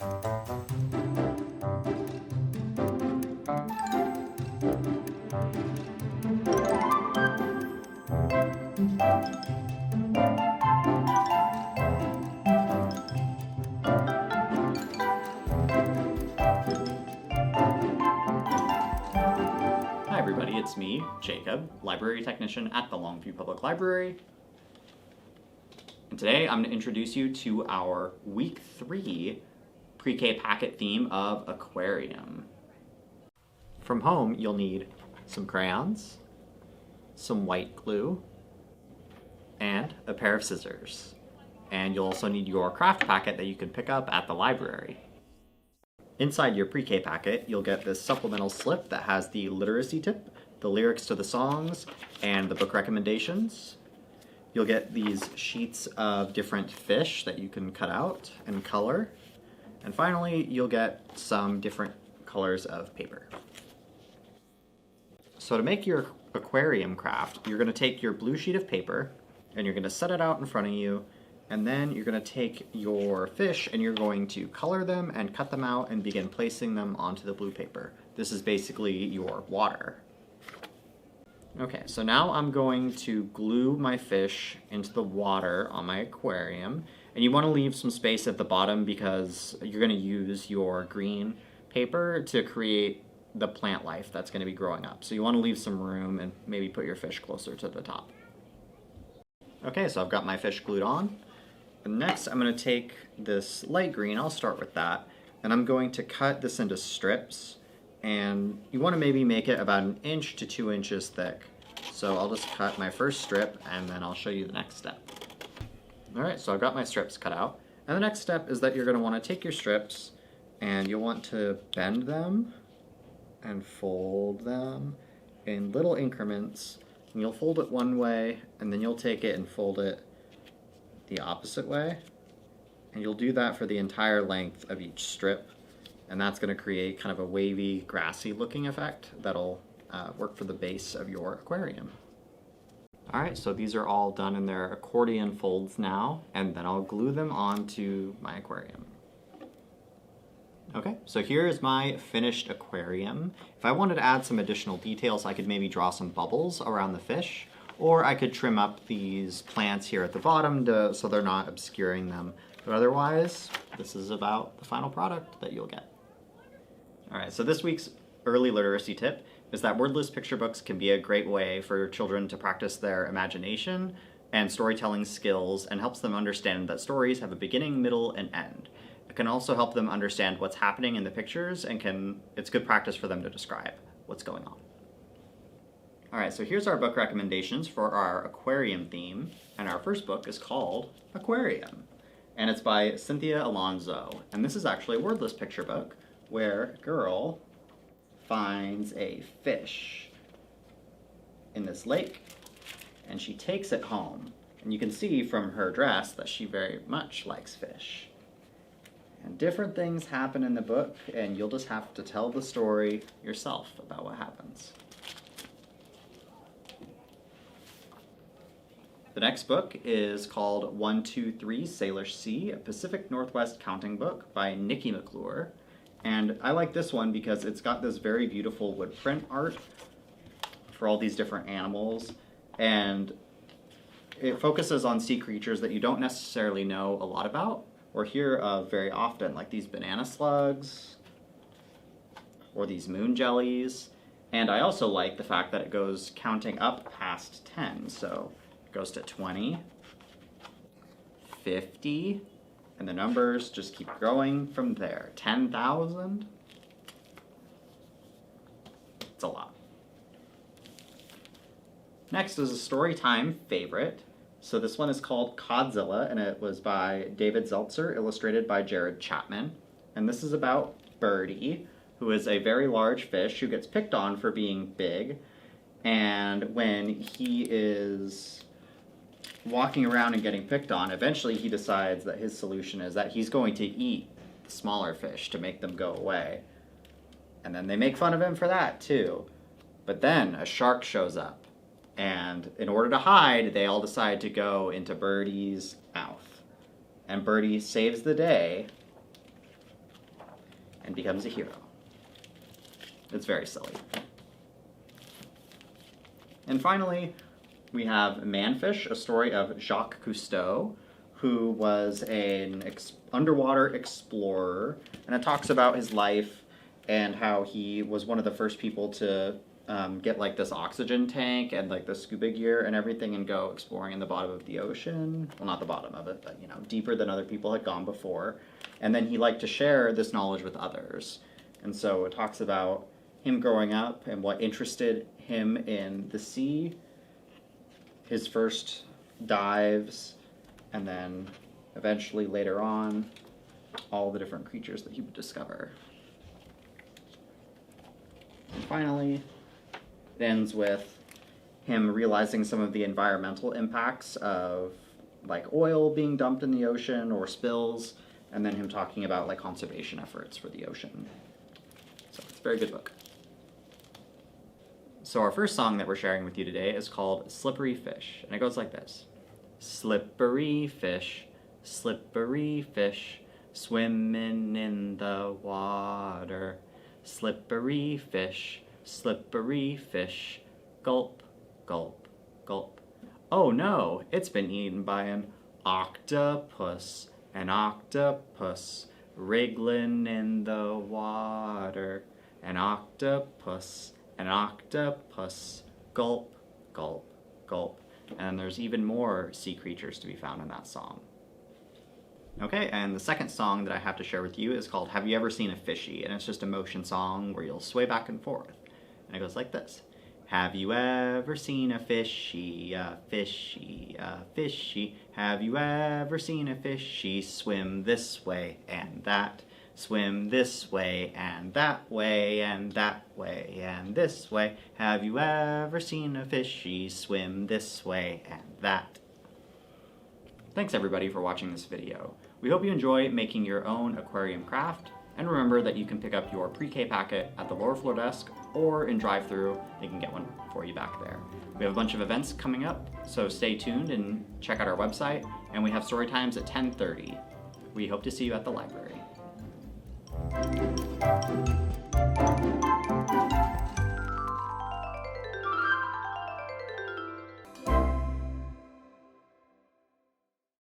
Hi everybody, it's me, Jacob, library technician at the Longview Public Library. And today I'm going to introduce you to our week 3 pre-K packet theme of Aquarium. From home, you'll need some crayons, some white glue, and a pair of scissors. And you'll also need your craft packet that you can pick up at the library. Inside your pre-K packet, you'll get this supplemental slip that has the literacy tip, the lyrics to the songs, and the book recommendations. You'll get these sheets of different fish that you can cut out and color. And finally, you'll get some different colors of paper. So to make your aquarium craft, you're going to take your blue sheet of paper and you're going to set it out in front of you, and then you're going to take your fish and you're going to color them and cut them out and begin placing them onto the blue paper. This is basically your water. Okay, so now I'm going to glue my fish into the water on my aquarium, and you want to leave some space at the bottom because you're going to use your green paper to create the plant life that's going to be growing up. So you want to leave some room and maybe put your fish closer to the top. Okay, so I've got my fish glued on. And next I'm going to take this light green, I'll start with that, and I'm going to cut this into strips. And you want to maybe make it about 1 inch to 2 inches thick. So I'll just cut my first strip and then I'll show you the next step. Alright, so I've got my strips cut out. And the next step is that you're going to want to take your strips and you'll want to bend them and fold them in little increments. And you'll fold it one way and then you'll take it and fold it the opposite way. And you'll do that for the entire length of each strip. And that's going to create kind of a wavy, grassy looking effect that'll work for the base of your aquarium. Alright, so these are all done in their accordion folds now, and then I'll glue them onto my aquarium. Okay, so here is my finished aquarium. If I wanted to add some additional details, I could maybe draw some bubbles around the fish, or I could trim up these plants here at the bottom so they're not obscuring them. But otherwise, this is about the final product that you'll get. Alright, so this week's early literacy tip is that wordless picture books can be a great way for children to practice their imagination and storytelling skills, and helps them understand that stories have a beginning, middle, and end. It can also help them understand what's happening in the pictures, and it's good practice for them to describe what's going on. Alright, so here's our book recommendations for our aquarium theme, and our first book is called Aquarium, and it's by Cynthia Alonso, and this is actually a wordless picture book where a girl finds a fish in this lake and she takes it home, and you can see from her dress that she very much likes fish. And different things happen in the book, and you'll just have to tell the story yourself about what happens. The next book is called 123 Sailor Sea, a Pacific Northwest counting book by Nikki McClure. And I like this one because it's got this very beautiful wood print art for all these different animals, and it focuses on sea creatures that you don't necessarily know a lot about or hear of very often, like these banana slugs or these moon jellies. And I also like the fact that it goes counting up past 10, so it goes to 20, 50, and the numbers just keep growing from there. 10,000. It's a lot. Next is a story time favorite. So this one is called Codzilla, and it was by David Zeltzer, illustrated by Jared Chapman. And this is about Birdie, who is a very large fish who gets picked on for being big. And when he is walking around and getting picked on, eventually he decides that his solution is that he's going to eat the smaller fish to make them go away. And then they make fun of him for that too. But then a shark shows up, and in order to hide, they all decide to go into Birdie's mouth. And Birdie saves the day and becomes a hero. It's very silly. And finally, we have Manfish, a story of Jacques Cousteau, who was an underwater explorer, and it talks about his life and how he was one of the first people to get like this oxygen tank and like the scuba gear and everything and go exploring in the bottom of the ocean. Well, not the bottom of it, but you know, deeper than other people had gone before. And then he liked to share this knowledge with others. And so it talks about him growing up and what interested him in the sea, his first dives, and then eventually later on, all the different creatures that he would discover. And finally, it ends with him realizing some of the environmental impacts of like oil being dumped in the ocean or spills, and then him talking about like conservation efforts for the ocean. So it's a very good book. So our first song that we're sharing with you today is called Slippery Fish, and it goes like this. Slippery fish, swimming in the water. Slippery fish, gulp, gulp, gulp. Oh no, it's been eaten by an octopus, wriggling in the water. An octopus, gulp, gulp, gulp. And there's even more sea creatures to be found in that song. Okay, and the second song that I have to share with you is called Have You Ever Seen a Fishy? And it's just a motion song where you'll sway back and forth. And it goes like this. Have you ever seen a fishy, a fishy, a fishy? Have you ever seen a fishy swim this way and that? Swim this way and that way and that way and this way. Have you ever seen a fishy swim this way and that? Thanks everybody for watching this video. We hope you enjoy making your own aquarium craft, and remember that you can pick up your pre-K packet at the lower floor desk or in drive-thru. They can get one for you back there. We have a bunch of events coming up, so stay tuned and check out our website, and we have story times at 10:30. We hope to see you at the library.